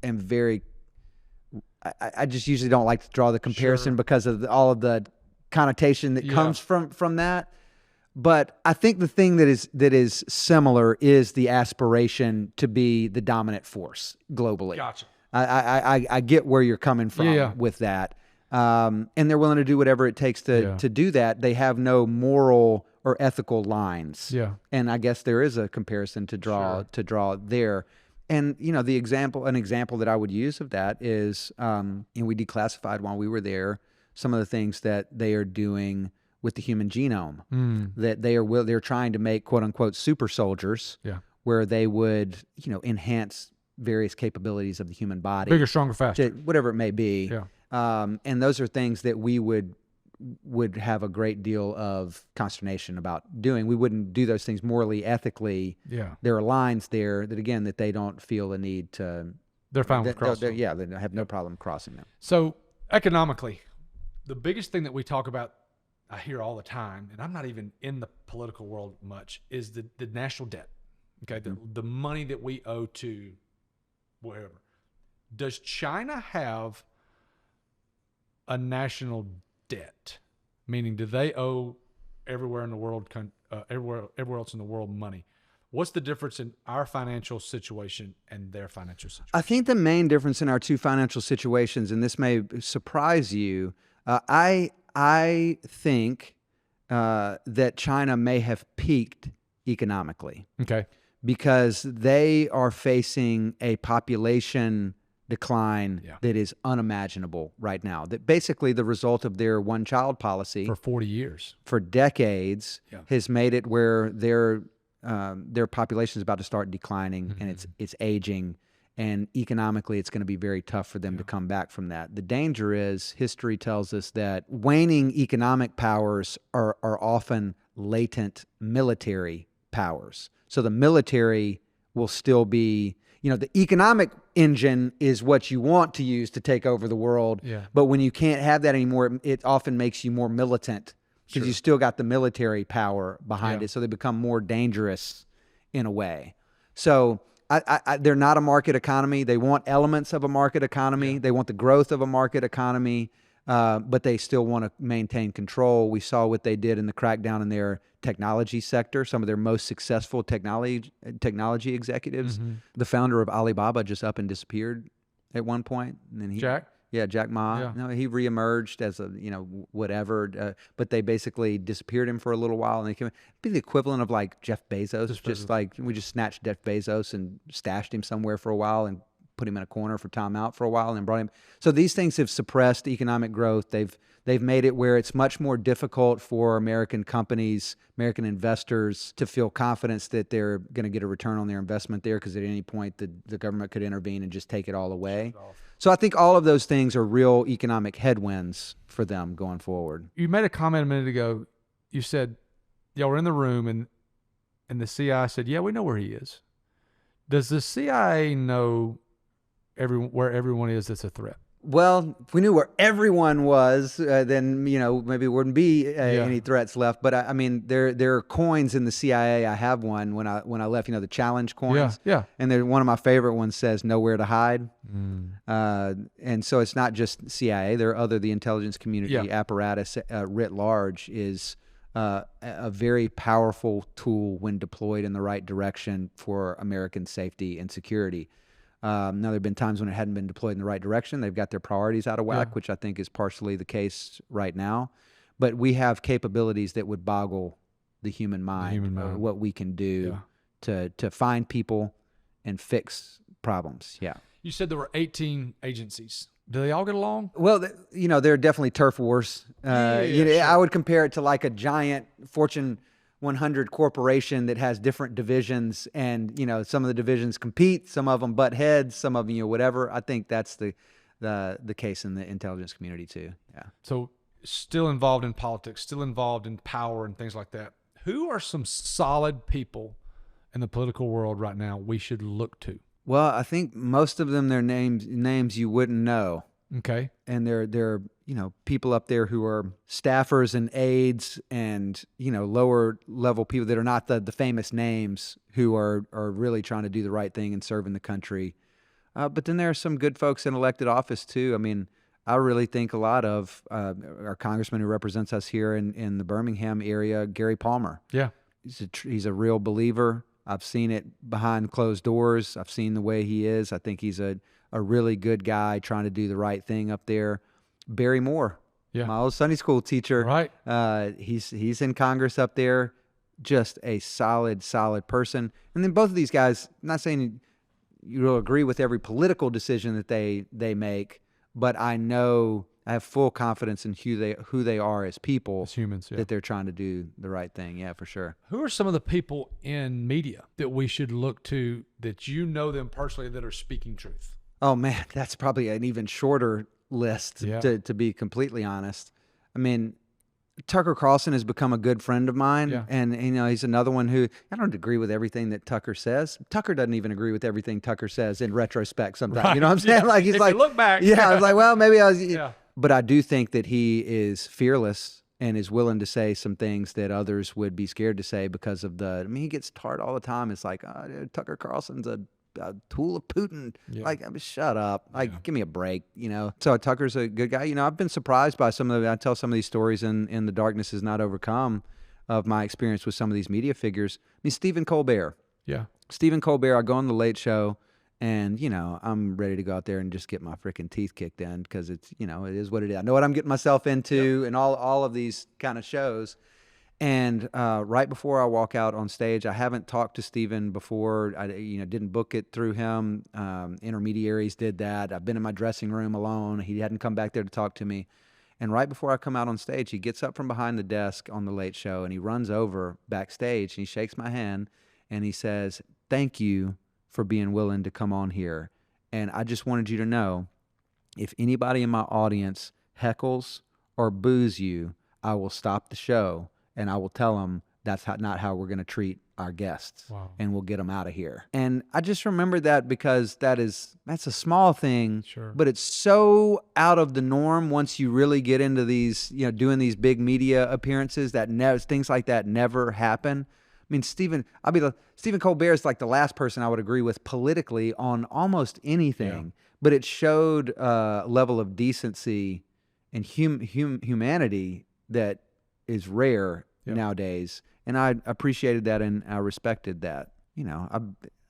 am very, I just usually don't like to draw the comparison because of all of the connotation that comes from that. But I think the thing that is similar is the aspiration to be the dominant force globally. Gotcha. I get where you're coming from with that. And they're willing to do whatever it takes to do that. They have no moral or ethical lines. Yeah. And I guess there is a comparison to draw there. And an example that I would use of that is, we declassified while we were there some of the things that they are doing with the human genome. That they're trying to make quote unquote super soldiers. Yeah. Where they would enhance various capabilities of the human body, bigger, stronger, faster, whatever it may be. Yeah. And those are things that we would have a great deal of consternation about doing. We wouldn't do those things morally, ethically. Yeah. There are lines there that, again, that they don't feel the need to. They're fine with crossing. They have no problem crossing them. So economically, the biggest thing that we talk about, I hear all the time, and I'm not even in the political world much, is the national debt. Okay, the money that we owe to wherever. Does China have a national debt? Meaning, do they owe everywhere in the world, everywhere else in the world, money? What's the difference in our financial situation and their financial situation? I think the main difference in our two financial situations, and this may surprise you, I think that China may have peaked economically. Okay. Because they are facing a population decline that is unimaginable right now. That basically the result of their one-child policy for 40 years, for decades, has made it where their their population is about to start declining, and it's aging, and economically it's going to be very tough for them to come back from that. The danger is, history tells us that waning economic powers are often latent military powers. So the military will still be, the economic engine is what you want to use to take over the world. Yeah. But when you can't have that anymore, it often makes you more militant because you still got the military power behind it. So they become more dangerous in a way. So they're not a market economy. They want elements of a market economy. They want the growth of a market economy, but they still want to maintain control. We saw what they did in the crackdown in their technology sector. Some of their most successful technology executives. The founder of Alibaba just up and disappeared at one point. And then Jack? Yeah, Jack Ma. Yeah. No, he reemerged as a, whatever. But they basically disappeared him for a little while, and they came. It'd be the equivalent of like Jeff Bezos. Just like we just snatched Jeff Bezos and stashed him somewhere for a while and put him in a corner for timeout for a while and then brought him. So these things have suppressed economic growth. They've made it where it's much more difficult for American companies, American investors to feel confidence that they're going to get a return on their investment there, because at any point the government could intervene and just take it all away. So I think all of those things are real economic headwinds for them going forward. You made a comment a minute ago. You said y'all were in the room and the CIA said, "Yeah, we know where he is." Does the CIA know where everyone is that's a threat? Well, if we knew where everyone was, then maybe there wouldn't be any threats left. But I mean, there are coins in the CIA. I have one when I left. The challenge coins. Yeah. And one of my favorite ones says "Nowhere to hide." And so it's not just CIA. The intelligence community apparatus writ large is a very powerful tool when deployed in the right direction for American safety and security. Now, there have been times when it hadn't been deployed in the right direction. They've got their priorities out of whack, which I think is partially the case right now. But we have capabilities that would boggle the human mind, what we can do to find people and fix problems. Yeah. You said there were 18 agencies. Do they all get along? Well, there are definitely turf wars. I would compare it to like a giant Fortune 100 corporation that has different divisions, and some of the divisions compete, some of them butt heads, some of them whatever. I think that's the case in the intelligence community too. Yeah. So still involved in politics, still involved in power and things like that. Who are some solid people in the political world right now we should look to? Well, I think most of them, their names you wouldn't know. Okay. And they're people up there who are staffers and aides and lower level people that are not the famous names, who are really trying to do the right thing and serving the country. But then there are some good folks in elected office too. I mean, I really think a lot of our congressman who represents us here in the Birmingham area, Gary Palmer. Yeah. He's a real believer. I've seen it behind closed doors. I've seen the way he is. I think he's a really good guy trying to do the right thing up there. Barry Moore, my old Sunday school teacher. Right. He's in Congress up there. Just a solid person. And then both of these guys, I'm not saying you'll agree with every political decision that they make, but I know I have full confidence in who they are as people, as humans, that they're trying to do the right thing. Yeah, for sure. Who are some of the people in media that we should look to, that them personally, that are speaking truth? Oh man, that's probably an even shorter list, to be completely honest. I mean, Tucker Carlson has become a good friend of mine, and he's another one who, I don't agree with everything that Tucker says. Tucker doesn't even agree with everything Tucker says in retrospect sometimes. Right. You know what I'm saying? Like he's if like, you look back. I was like, well, maybe I was. But I do think that he is fearless and is willing to say some things that others would be scared to say because of he gets tarred all the time. It's like, Tucker Carlson's a tool of Putin. Like, shut up. Like, give me a break, So Tucker's a good guy. I've been surprised by I tell some of these stories in The Darkness Is Not Overcome of my experience with some of these media figures. I mean, Stephen Colbert. Yeah. Stephen Colbert, I go on the Late Show, and, I'm ready to go out there and just get my freaking teeth kicked in because it's, it is what it is. I know what I'm getting myself into and all of these kind of shows. And right before I walk out on stage, I haven't talked to Stephen before. I didn't book it through him. Intermediaries did that. I've been in my dressing room alone. He hadn't come back there to talk to me. And right before I come out on stage, he gets up from behind the desk on the Late Show and he runs over backstage and he shakes my hand and he says, "Thank you for being willing to come on here. And I just wanted you to know, if anybody in my audience heckles or boos you, I will stop the show and I will tell them that's not how we're going to treat our guests. Wow. And we'll get them out of here." And I just remember that because that's a small thing, Sure. but it's so out of the norm once you really get into these, doing these big media appearances that things like that never happen. I mean, Stephen Colbert is like the last person I would agree with politically on almost anything, but it showed a level of decency and humanity that is rare nowadays. And I appreciated that and I respected that.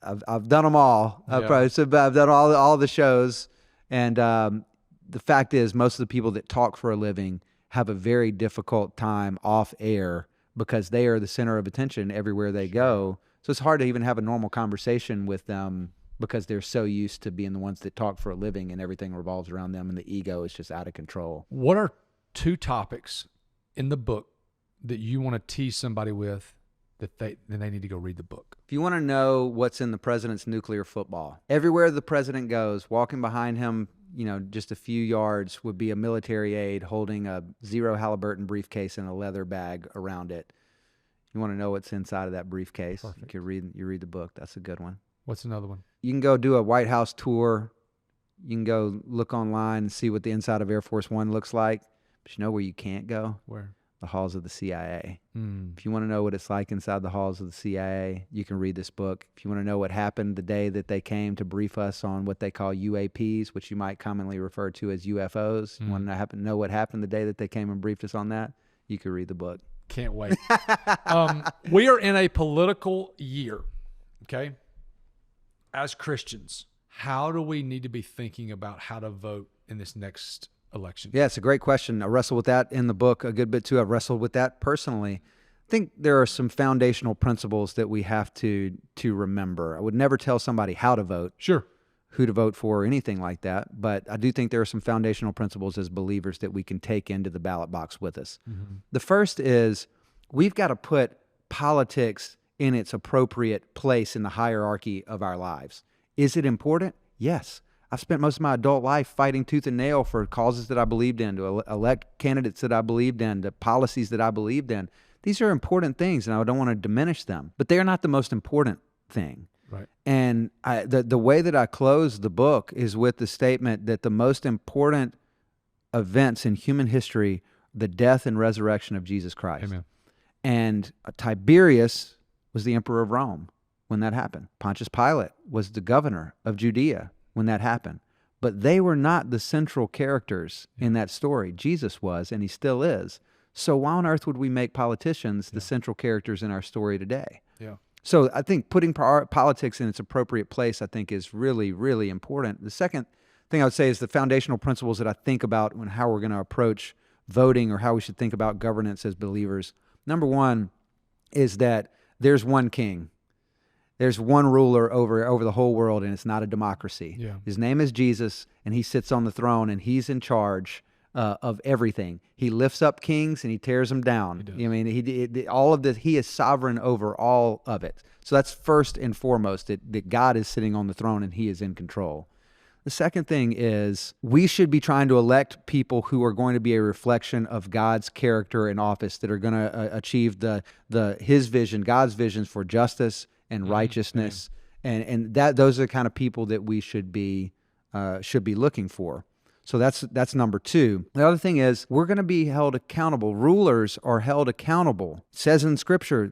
I've done them all. I've done all the shows. And the fact is, most of the people that talk for a living have a very difficult time off air because they are the center of attention everywhere they go. So it's hard to even have a normal conversation with them because they're so used to being the ones that talk for a living and everything revolves around them and the ego is just out of control. What are 2 topics in the book that you want to tease somebody with that they need to go read the book? If you want to know what's in the president's nuclear football, everywhere the president goes, walking behind him, just a few yards would be a military aide holding a 0 Halliburton briefcase and a leather bag around it. You want to know what's inside of that briefcase? Perfect. You read the book. That's a good one. What's another one? You can go do a White House tour. You can go look online and see what the inside of Air Force One looks like. But you know where you can't go? Where? The halls of the CIA. If you want to know what it's like inside the halls of the CIA, you can read this book. If you want to know what happened the day that they came to brief us on what they call UAPs, which you might commonly refer to as UFOs, you want to know what happened the day that they came and briefed us on that, you can read the book. Can't wait. We are in a political year, okay? As Christians, how do we need to be thinking about how to vote in this next election? Yeah, it's a great question. I wrestle with that in the book a good bit too. I've wrestled with that personally. I think there are some foundational principles that we have to remember. I would never tell somebody how to vote, Sure. who to vote for, or anything like that. But I do think there are some foundational principles as believers that we can take into the ballot box with us. Mm-hmm. The first is we've got to put politics in its appropriate place in the hierarchy of our lives. Is it important? Yes. I've spent most of my adult life fighting tooth and nail for causes that I believed in, to elect candidates that I believed in, to policies that I believed in. These are important things, and I don't want to diminish them, but they are not the most important thing. Right. And the way that I close the book is with the statement that the most important events in human history, the death and resurrection of Jesus Christ. Amen. And Tiberius was the emperor of Rome when that happened. Pontius Pilate was the governor of Judea when that happened. But they were not the central characters in that story. Jesus was, and he still is. So why on earth would we make politicians the central characters in our story today? Yeah. So I think putting politics in its appropriate place, I think, is really, really important. The second thing I would say is the foundational principles that I think about when how we're going to approach voting or how we should think about governance as believers. Number one is that there's one king. There's one ruler over the whole world, and it's not a democracy. Yeah. His name is Jesus, and he sits on the throne, and he's in charge of everything. He lifts up kings and he tears them down. I mean, he is sovereign over all of it. So that's first and foremost, that God is sitting on the throne and he is in control. The second thing is we should be trying to elect people who are going to be a reflection of God's character and office, that are going to achieve his vision, God's visions for justice and righteousness. And those are the kind of people that we should be looking for. So that's number two. The other thing is we're going to be held accountable. Rulers are held accountable. It says in Scripture,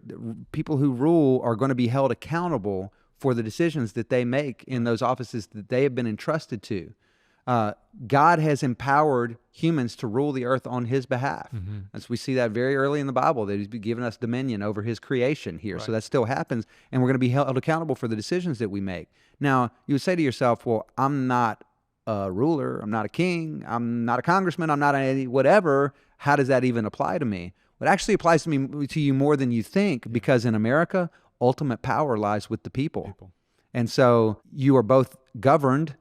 people who rule are going to be held accountable for the decisions that they make in those offices that they have been entrusted to. God has empowered humans to rule the earth on his behalf. Mm-hmm. As we see that very early in the Bible, that he's given us dominion over his creation here. Right. So that still happens, and we're going to be held accountable for the decisions that we make. Now, you would say to yourself, well, I'm not a ruler, I'm not a king, I'm not a congressman, I'm not a whatever. How does that even apply to me? Well, it actually applies to you more than you think, because in America, ultimate power lies with the people. And so you are both governed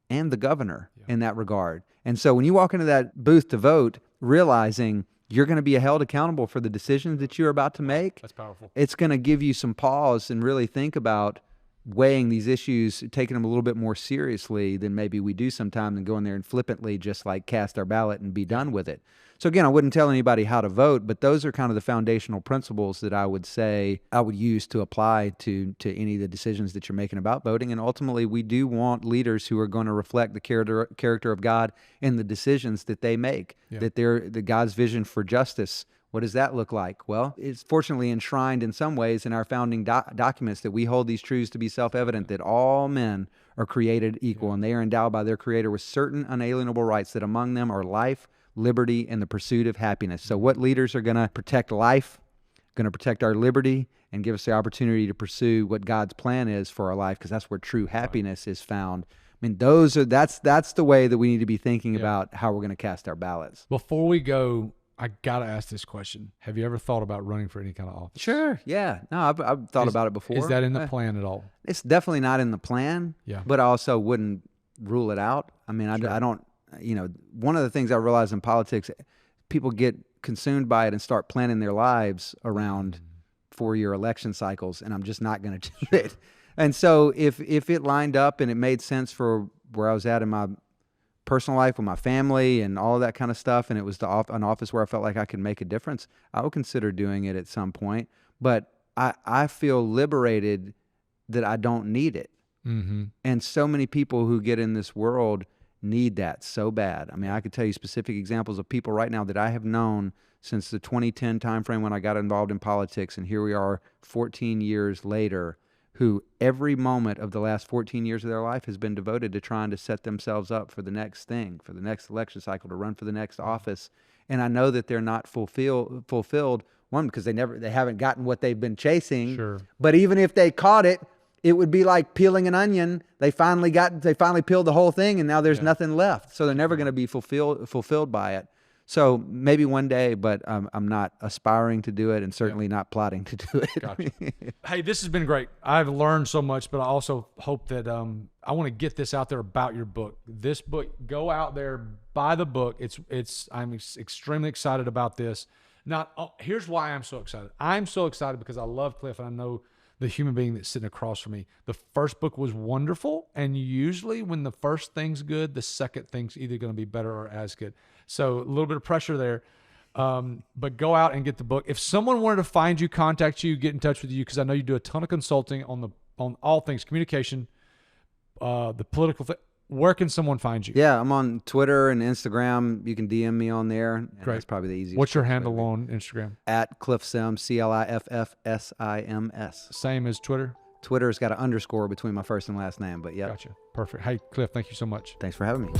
and the governor in that regard. And so when you walk into that booth to vote, realizing you're going to be held accountable for the decisions that you're about to make. That's powerful. It's going to give you some pause and really think about weighing these issues, taking them a little bit more seriously than maybe we do sometimes, and go in there and flippantly just like cast our ballot and be done with it. So again, I wouldn't tell anybody how to vote, but those are kind of the foundational principles that I would say I would use to apply to any of the decisions that you're making about voting. And ultimately, we do want leaders who are going to reflect the character of God in the decisions that they make, that they're the God's vision for justice. What does that look like? Well, it's fortunately enshrined in some ways in our founding documents that we hold these truths to be self-evident, that all men are created equal and they are endowed by their Creator with certain unalienable rights, that among them are life, liberty, and the pursuit of happiness. So what leaders are going to protect life, going to protect our liberty, and give us the opportunity to pursue what God's plan is for our life, because that's where true happiness is found. I mean, that's the way that we need to be thinking about how we're going to cast our ballots. Before we go, I got to ask this question. Have you ever thought about running for any kind of office? Sure. Yeah. No, I've thought about it before. Is that in the plan at all? It's definitely not in the plan. Yeah. But I also wouldn't rule it out. I mean, I don't, one of the things I realize in politics, people get consumed by it and start planning their lives around 4-year election cycles, and I'm just not going to do it. And so if it lined up and it made sense for where I was at in my personal life with my family and all of that kind of stuff, and it was an office where I felt like I could make a difference, I would consider doing it at some point. But I feel liberated that I don't need it. Mm-hmm. And so many people who get in this world need that so bad. I mean, I could tell you specific examples of people right now that I have known since the 2010 timeframe when I got involved in politics, and here we are 14 years later, who every moment of the last 14 years of their life has been devoted to trying to set themselves up for the next thing, for the next election cycle, to run for the next office. And I know that they're not fulfilled, one, because they haven't gotten what they've been chasing. Sure. But even if they caught it, it would be like peeling an onion. They finally peeled the whole thing, and now there's nothing left. So they're never going to be fulfilled by it. So maybe one day, but I'm not aspiring to do it, and certainly not plotting to do it. Gotcha. Hey, this has been great. I've learned so much, but I also hope that I want to get this out there about your book. This book, go out there, buy the book. I'm extremely excited about this. Here's why I'm so excited. I'm so excited because I love Cliff, and I know the human being that's sitting across from me. The first book was wonderful, and usually when the first thing's good, the second thing's either going to be better or as good. So a little bit of pressure there, but go out and get the book. If someone wanted to find you, contact you, get in touch with you, because I know you do a ton of consulting on all things communication, the political thing. Where can someone find you? Yeah, I'm on Twitter and Instagram. You can DM me on there. Great. That's probably the easiest. What's your handle on Instagram? At Cliff Sims, CliffSims. Same as Twitter? Twitter's got an underscore between my first and last name, but yeah. Gotcha. Perfect. Hey, Cliff, thank you so much. Thanks for having me.